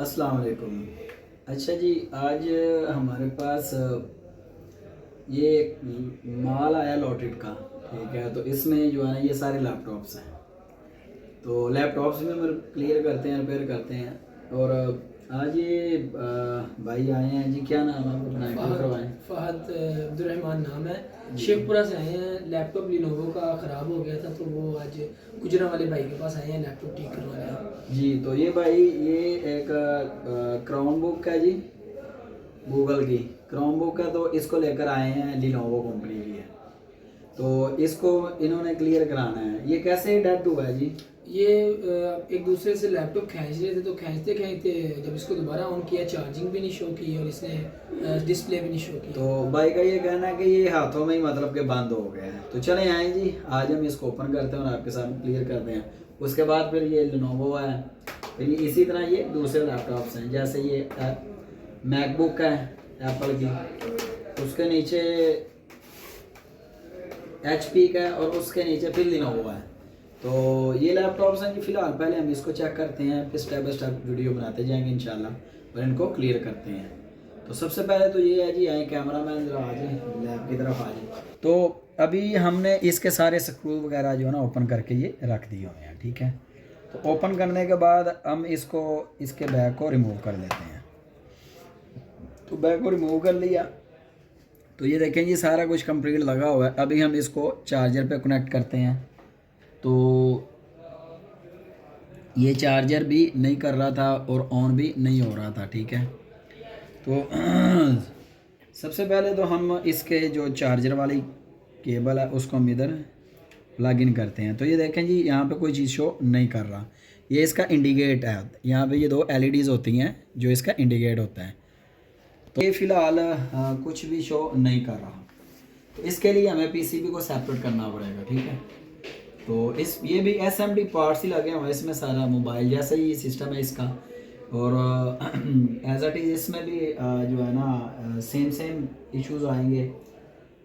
अस्सलाम वालेकुम। अच्छा जी, आज हमारे पास ये एक माल आया लॉटेड का। ठीक है, तो इसमें जो है ना ये सारे लैपटॉप्स हैं। तो लैपटॉप्स में हम क्लियर करते हैं, रिपेयर करते हैं। और आज ये भाई आए हैं जी। क्या नाम है आपको? अपना इंट्रो फ़हद करवाएं। फ़हद अब्दुर्रहमान नाम है। जी शेखपुरा से आए हैं। लैपटॉप लिनोवो का ख़राब हो गया था तो वो आज गुजरा वाले भाई के पास आए हैं लैपटॉप ठीक करवाने। जी। तो ये भाई ये एक क्राउन बुक है जी, गूगल की क्राउन बुक है। तो इसको लेकर आए हैं, लिनोवो कंपनी की है। तो इसको इन्होंने क्लियर कराना है। ये कैसे डेड हुआ है जी? ये एक दूसरे से लैपटॉप खींच रहे थे तो खींचते खींचते जब इसको दोबारा ऑन किया चार्जिंग भी नहीं शो की और इसने डिस्प्ले भी नहीं शो की। तो भाई का ये कहना है कि ये हाथों में ही मतलब कि बंद हो गया है। तो चले आए जी, आज हम इसको ओपन करते हैं और आपके साथ क्लियर करते हैं। उसके बाद फिर ये लिनोवो है। फिर ये इसी तरह ये दूसरे लैपटॉप्स हैं, जैसे ये मैकबुक है एप्पल की, उसके नीचे HP का है और उसके नीचे फिर लिनोवो है। तो ये लैपटॉप्स हैं जी। फिलहाल पहले हम इसको चेक करते हैं, फिर स्टेप बाय स्टेप वीडियो बनाते जाएंगे इंशाल्लाह और इनको क्लियर करते हैं। तो सबसे पहले तो ये है जी, आए कैमरा मैन जरा आ जाए, लैब की तरफ आ जाए। तो अभी हमने इसके सारे स्क्रू वगैरह जो है ना ओपन करके ये रख दिए हुए हैं। ठीक है, तो ओपन करने के बाद हम इसको इसके बैग को रिमूव कर लेते हैं। तो बैग को रिमूव कर लिया तो ये देखें जी सारा कुछ कंप्लीट लगा हुआ है। अभी हम इसको चार्जर पे कनेक्ट करते हैं। तो ये चार्जर भी नहीं कर रहा था और ऑन भी नहीं हो रहा था। ठीक है, तो सबसे पहले तो हम इसके जो चार्जर वाली केबल है उसको हम इधर प्लग इन करते हैं। तो ये देखें जी यहाँ पे कोई चीज़ शो नहीं कर रहा। ये इसका इंडिकेट है। यहाँ पे ये दो LEDs होती हैं जो इसका इंडिकेट होता है। तो ये फ़िलहाल कुछ भी शो नहीं कर रहा। तो इसके लिए हमें PCB को सेपरेट करना पड़ेगा। ठीक है, तो इस ये भी SMD पार्ट्स ही लगे हुए हैं इसमें, सारा मोबाइल जैसा ही सिस्टम है इसका। और एज इट इज़ इसमें भी जो है ना सेम सेम इश्यूज आएंगे।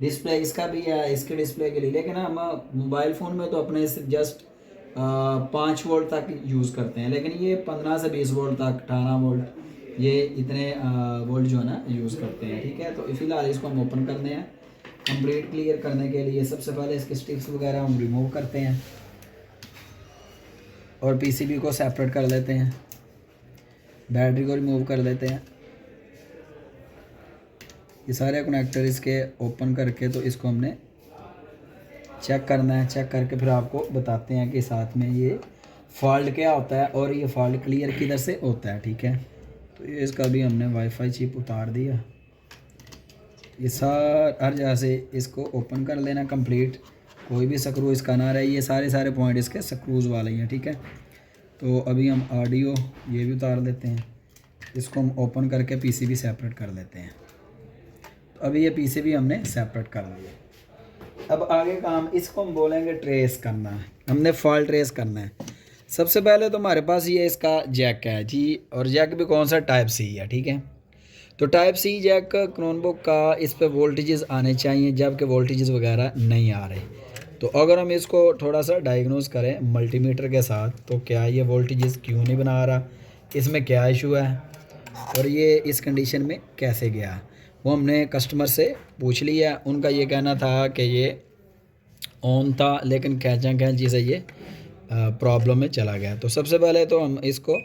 डिस्प्ले इसका भी है, इसके डिस्प्ले के लिए। लेकिन हम मोबाइल फ़ोन में तो अपने सिर्फ जस्ट 5 वोल्ट तक यूज़ करते हैं, लेकिन ये 15 से 20 वोल्ट तक, 18 वोल्ट, ये इतने वोल्ट जो है ना यूज़ करते हैं। ठीक है, तो फिलहाल इसको हम ओपन करते हैं। कंप्लीट क्लियर करने के लिए सबसे पहले इसके स्टिक्स वगैरह हम रिमूव करते हैं और PCB को सेपरेट कर लेते हैं, बैटरी को रिमूव कर लेते हैं। ये सारे कनेक्टर इसके ओपन करके तो इसको हमने चेक करना है। चेक करके फिर आपको बताते हैं कि साथ में ये फॉल्ट क्या होता है और ये फॉल्ट क्लियर किधर से होता है। ठीक है, तो ये इसका भी हमने वाईफाई चिप उतार दिया। ये हर जगह से इसको ओपन कर लेना कंप्लीट, कोई भी स्क्रू इसका ना रहे। ये सारे पॉइंट इसके स्क्रूज़ वाले हैं। ठीक है, तो अभी हम ऑडियो ये भी उतार देते हैं। इसको हम ओपन करके PCB सेपरेट कर लेते हैं। तो अभी ये PCB हमने सेपरेट कर लिया। अब आगे काम इसको हम बोलेंगे ट्रेस करना है। हमने फॉल्ट ट्रेस करना है। सबसे पहले तो हमारे पास ये इसका जैक है जी, और जैक भी कौन सा टाइप C है। ठीक है, तो टाइप C जैक क्रोनबुक का, इस पे वोल्टेजेस आने चाहिए, जबकि वोल्टेजेस वगैरह नहीं आ रहे। तो अगर हम इसको थोड़ा सा डायग्नोस करें मल्टीमीटर के साथ, तो क्या ये वोल्टेजेस क्यों नहीं बना रहा, इसमें क्या इशू है और ये इस कंडीशन में कैसे गया, वो हमने कस्टमर से पूछ लिया। उनका ये कहना था कि ये ऑन था लेकिन खैंची से ये प्रॉब्लम में चला गया। तो सबसे पहले तो हम इसको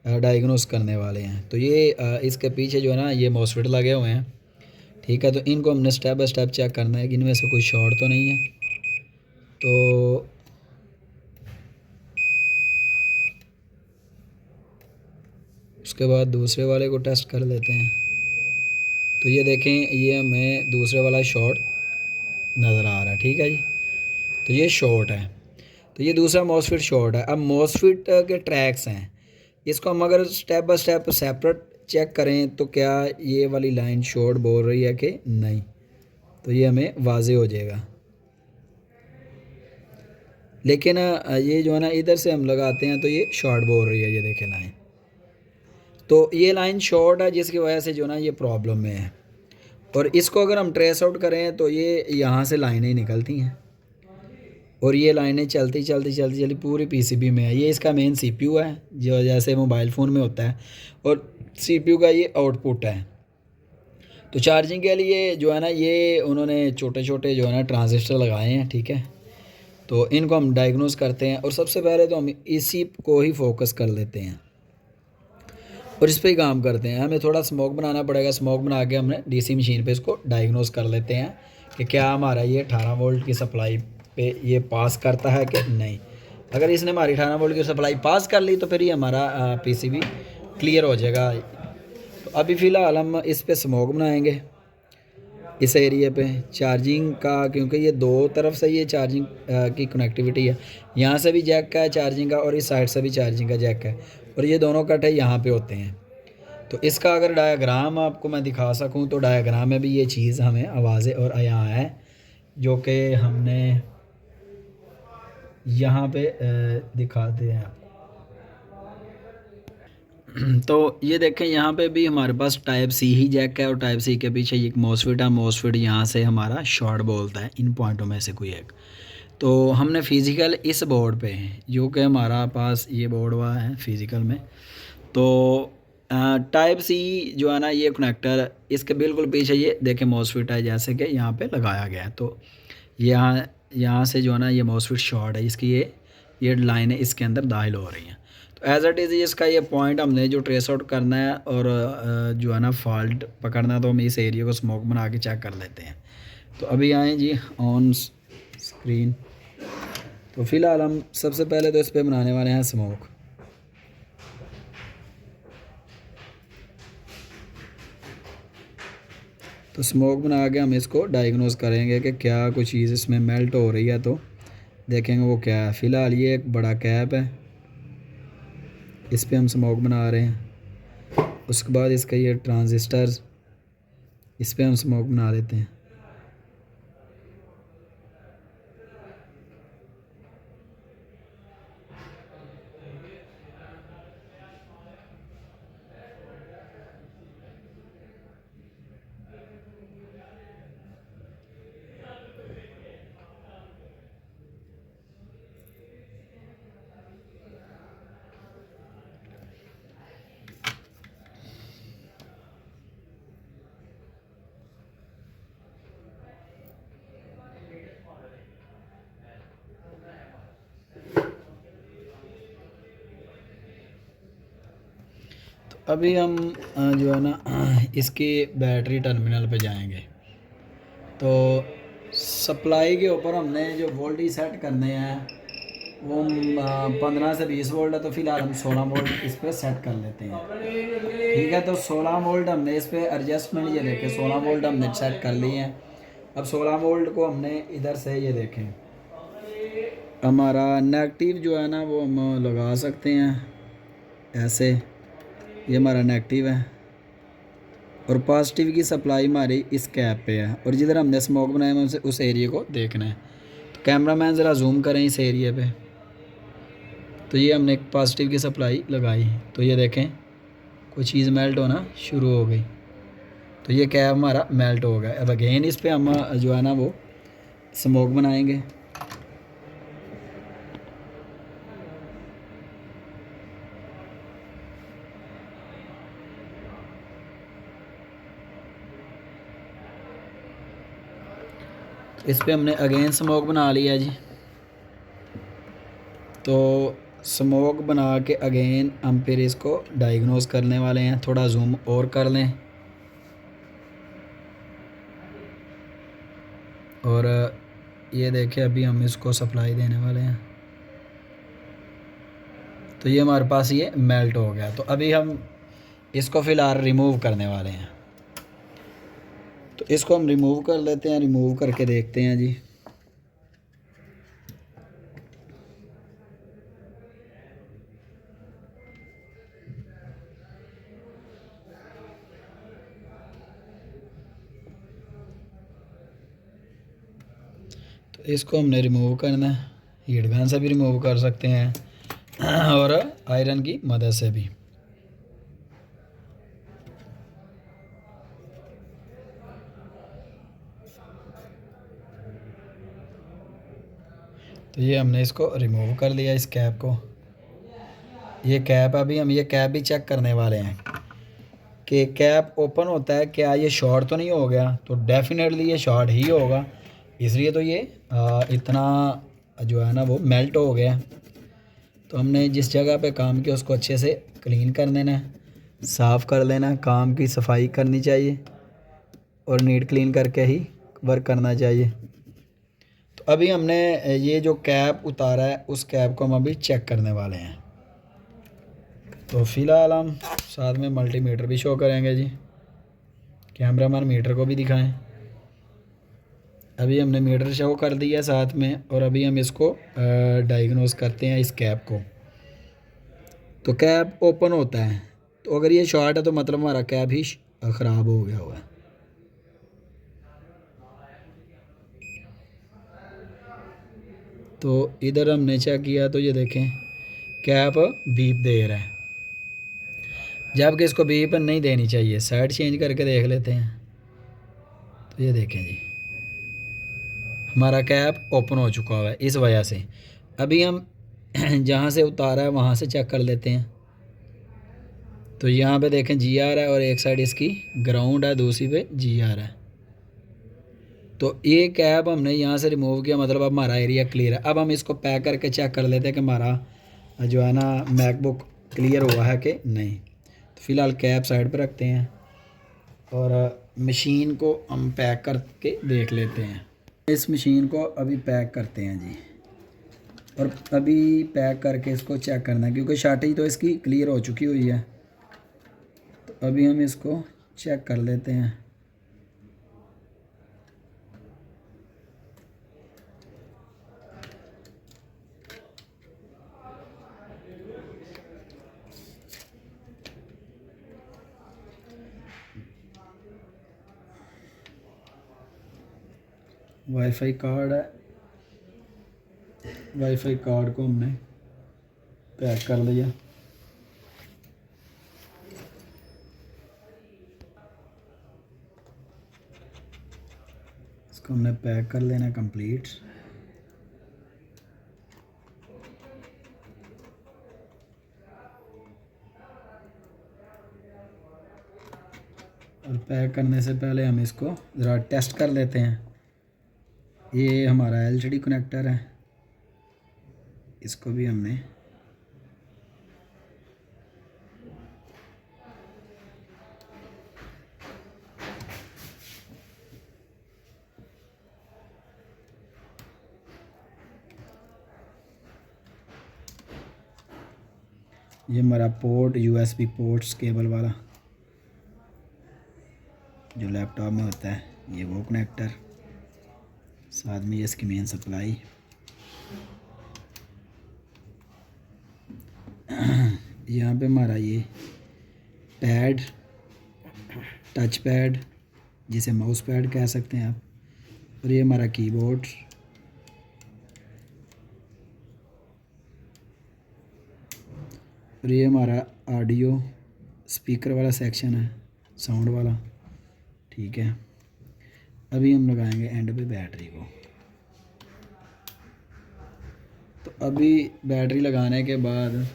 डायग्नोस करने वाले हैं। तो ये इसके पीछे जो है ना ये मॉसफेट लगे हुए हैं। ठीक है, तो इनको हमने स्टेप बाय स्टेप चेक करना है कि इनमें से कोई शॉर्ट तो नहीं है। तो उसके बाद दूसरे वाले को टेस्ट कर लेते हैं। तो ये देखें, ये हमें दूसरे वाला शॉर्ट नज़र आ रहा है। ठीक है जी, तो ये शॉर्ट है। तो ये दूसरा मॉसफेट शॉर्ट है। अब मॉसफेट के ट्रैक्स हैं, इसको हम अगर step by step separate check करें तो क्या ये वाली लाइन शॉर्ट बोल रही है कि नहीं, तो ये हमें वाज़े हो जाएगा। लेकिन ये जो है ना इधर से हम लगाते हैं तो ये शॉर्ट बोल रही है। ये देखें लाइन, तो ये लाइन शॉर्ट है जिसकी वजह से जो ना ये प्रॉब्लम में है। और इसको अगर हम ट्रेस आउट करें तो ये यहाँ से लाइनें निकलती हैं। और ये लाइनें चलती चलती चलती चलती पूरी पीसीबी में है। ये इसका मेन सीपीयू है जो जैसे मोबाइल फ़ोन में होता है, और सीपीयू का ये आउटपुट है। तो चार्जिंग के लिए जो है ना ये उन्होंने छोटे छोटे जो है ना ट्रांजिस्टर लगाए हैं, ठीक है। तो इनको हम डायग्नोस करते हैं और सबसे पहले तो हम इसी को ही फोकस कर लेते हैं और इस पे ही काम करते हैं। हमें थोड़ा स्मोक बनाना पड़ेगा, स्मोक बना के हमने डीसी मशीन पे इसको डायग्नोस कर लेते हैं कि क्या हमारा ये 18 वोल्ट की सप्लाई पे ये पास करता है कि नहीं। अगर इसने हमारी 18 वोल्ट की सप्लाई पास कर ली तो फिर ये हमारा पीसीबी क्लियर हो जाएगा। तो अभी फ़िलहाल हम इस पे स्मोक बनाएंगे इस एरिया पे चार्जिंग का, क्योंकि ये दो तरफ से ये चार्जिंग की कनेक्टिविटी है। यहाँ से भी जैक का है चार्जिंग का और इस साइड से भी चार्जिंग का जैक है, और ये दोनों कटे यहाँ पे होते हैं। तो इसका अगर डायग्राम आपको मैं दिखा सकूँ तो डायग्राम में भी ये चीज़ हमें आवाज़ें और यहाँ है जो कि हमने यहाँ पे दिखाते हैं। तो ये देखें यहाँ पे भी हमारे पास टाइप सी ही जैक है और टाइप सी के पीछे एक मोसफिट है। मोसफिट यहाँ से हमारा शॉर्ट बोलता है इन पॉइंटों में से कोई एक। तो हमने फिज़िकल इस बोर्ड पे जो कि हमारा पास ये बोर्ड हुआ है फिज़िकल में, तो टाइप सी जो है ना ये कनेक्टर इसके बिल्कुल पीछे ये देखें मोसफिट है जैसे कि यहाँ पे लगाया गया है। तो यहाँ यहाँ से जो है ना ये मोसफिट शॉर्ट है, इसकी ये लाइनें इसके अंदर दाखिल हो रही हैं। तो एज इट इज़ इसका ये पॉइंट हमने जो ट्रेस आउट करना है और जो है ना फॉल्ट पकड़ना है, तो हम इस एरिया को स्मोक बना के चेक कर लेते हैं। तो अभी आए जी ऑन स्क्रीन। तो फ़िलहाल हम सबसे पहले तो इस पर बनाने वाले हैं स्मोक। तो स्मोक बना के हम इसको डायग्नोस करेंगे कि क्या कोई चीज़ इसमें मेल्ट हो रही है, तो देखेंगे वो क्या है। फ़िलहाल ये एक बड़ा कैप है, इस पे हम स्मोक बना रहे हैं। उसके बाद इसका ये ट्रांजिस्टर्स, इस पे हम स्मोक बना देते हैं। अभी हम जो है ना इसके बैटरी टर्मिनल पे जाएंगे। तो सप्लाई के ऊपर हमने जो वोल्टेज सेट करने हैं वो 15 से 20 वोल्ट है। तो फ़िलहाल हम 16 वोल्ट इस पर सेट कर लेते हैं, ठीक है। तो 16 वोल्ट हमने इस पर एडजस्टमेंट ये देखें 16 वोल्ट हमने सेट कर लिए हैं। अब 16 वोल्ट को हमने इधर से ये देखें हमारा नेगेटिव जो है ना वो हम लगा सकते हैं ऐसे, ये हमारा नेगेटिव है और पॉजिटिव की सप्लाई हमारी इस कैप पे है, और जिधर हमने स्मोक बनाया है उस एरिया को देखना है। तो कैमरा मैन ज़रा जूम करें इस एरिया पे। तो ये हमने एक पॉजिटिव की सप्लाई लगाई, तो ये देखें कोई चीज़ मेल्ट होना शुरू हो गई। तो ये कैप हमारा मेल्ट हो गया। अब अगेन इस पर हम जो है ना वो स्मोक बनाएंगे। इस पे हमने अगेन स्मोक बना लिया जी। तो स्मोक बना के अगेन हम फिर इसको डायग्नोस करने वाले हैं। थोड़ा जूम और कर लें और ये देखें अभी हम इसको सप्लाई देने वाले हैं। तो ये हमारे पास ये मेल्ट हो गया। तो अभी हम इसको फ़िलहाल रिमूव करने वाले हैं। तो इसको हम रिमूव कर लेते हैं, रिमूव करके देखते हैं जी। तो इसको हमने रिमूव करना है, हीट गन से भी रिमूव कर सकते हैं और आयरन की मदद से भी। तो तो ये हमने इसको रिमूव कर लिया इस कैप को। ये कैप अभी हम ये कैप भी चेक करने वाले हैं कि कैप ओपन होता है क्या, ये शॉर्ट तो नहीं हो गया। तो डेफिनेटली ये शॉर्ट ही होगा, इसलिए तो ये इतना जो है ना वो मेल्ट हो गया। तो हमने जिस जगह पे काम किया उसको अच्छे से क्लीन कर लेना है, साफ़ कर लेना, काम की सफाई करनी चाहिए और नीट क्लीन करके ही वर्क करना चाहिए। तो अभी हमने ये जो कैप उतारा है उस कैप को हम अभी चेक करने वाले हैं। तो फ़िलहाल हम साथ में मल्टीमीटर भी शो करेंगे जी, कैमरामैन मीटर को भी दिखाएं। अभी हमने मीटर शो कर दिया साथ में, और अभी हम इसको डायग्नोस करते हैं इस कैप को। तो कैप ओपन होता है, तो अगर ये शॉर्ट है तो मतलब हमारा कैप ही ख़राब हो गया हुआ है। तो इधर हमने चेक किया तो ये देखें कैप बीप दे रहा है, जबकि इसको बीप नहीं देनी चाहिए। साइड चेंज करके देख लेते हैं। तो ये देखें जी हमारा कैप ओपन हो चुका हुआ है इस वजह से। अभी हम जहाँ से उतारा है वहाँ से चेक कर लेते हैं। तो यहाँ पे देखें जी आ रहा है और एक साइड इसकी ग्राउंड है, दूसरी पे जी आ रहा है। तो ये कैप हमने यहाँ से रिमूव किया, मतलब अब हमारा एरिया क्लियर है। अब हम इसको पैक करके चेक कर लेते हैं कि हमारा जो है ना मैकबुक क्लियर हुआ है कि नहीं। तो फ़िलहाल कैप साइड पर रखते हैं और मशीन को हम पैक करके देख लेते हैं। इस मशीन को अभी पैक करते हैं जी, और अभी पैक करके इसको चेक करना है क्योंकि शार्टेज तो इसकी क्लियर हो चुकी हुई है। तो अभी हम इसको चेक कर लेते हैं। वाईफाई कार्ड है, वाईफाई कार्ड को हमने पैक कर लिया। इसको हमने पैक कर लेना कंप्लीट। और पैक करने से पहले हम इसको ज़रा टेस्ट कर लेते हैं। ये हमारा एलसीडी कनेक्टर है, इसको भी हमने ये हमारा पोर्ट यूएसबी पोर्ट्स केबल वाला जो लैपटॉप में होता है, ये वो कनेक्टर, साथ में ये इसकी मेन सप्लाई। यहाँ पे हमारा ये पैड, टच पैड जिसे माउस पैड कह सकते हैं आप, और ये हमारा कीबोर्ड। और ये हमारा ऑडियो स्पीकर वाला सेक्शन है, साउंड वाला, ठीक है। अभी हम लगाएंगे एंड पे बैटरी को। तो अभी बैटरी लगाने के बाद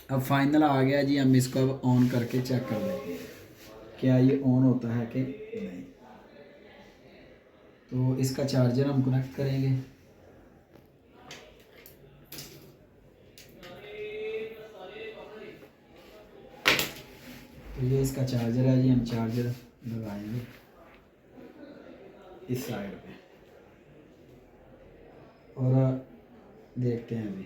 अब फाइनल आ गया जी। हम इसको अब ऑन करके चेक कर लेते हैं क्या ये ऑन होता है कि नहीं। तो इसका चार्जर हम कनेक्ट करेंगे। तो ये इसका चार्जर है जी, हम चार्जर लगाएंगे इस साइड पे और देखते हैं अभी।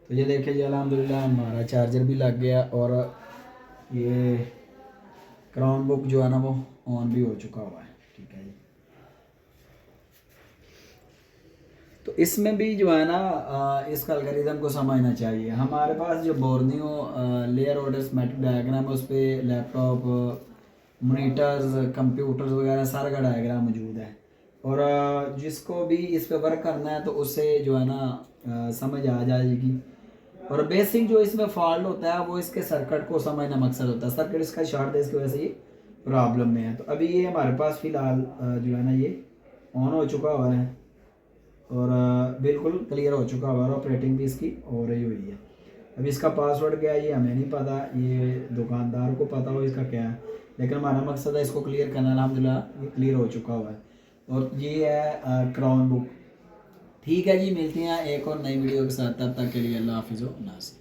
तो ये देखिए जी अल्हम्दुलिल्लाह हमारा चार्जर भी लग गया और ये क्राउन बुक जो है ना वो ऑन भी हो चुका हुआ है, ठीक है जी। तो इसमें भी जो है ना इसका एल्गोरिथम को समझना चाहिए। हमारे पास जो Borneo layer order schematic diagram है उस पर लैपटॉप, मोनीटर्स, कंप्यूटर्स वगैरह सारा का डायग्राम मौजूद है, और जिसको भी इस पे वर्क करना है तो उससे जो है ना समझ आ जाएगी। और बेसिक जो इसमें फॉल्ट होता है वो इसके सर्किट को समझना मकसद होता है। सर्किट इसका शॉर्ट है, इसकी वजह से ये प्रॉब्लम में है। तो अभी ये हमारे पास फ़िलहाल जो है ना ये ऑन हो चुका हुआ है। और बिल्कुल क्लियर हो चुका हुआ है, ऑपरेटिंग भी इसकी हो रही हुई है। अब इसका पासवर्ड क्या है ये हमें नहीं पता, ये दुकानदार को पता हो इसका क्या है, लेकिन हमारा मकसद है इसको क्लियर करना। अल्हम्दुलिल्लाह ये क्लियर हो चुका हुआ है। और ये है क्राउन बुक। ठीक है जी, मिलते हैं एक और नई वीडियो के साथ, तब तक के लिए अल्लाह हाफिज़ व नासिर।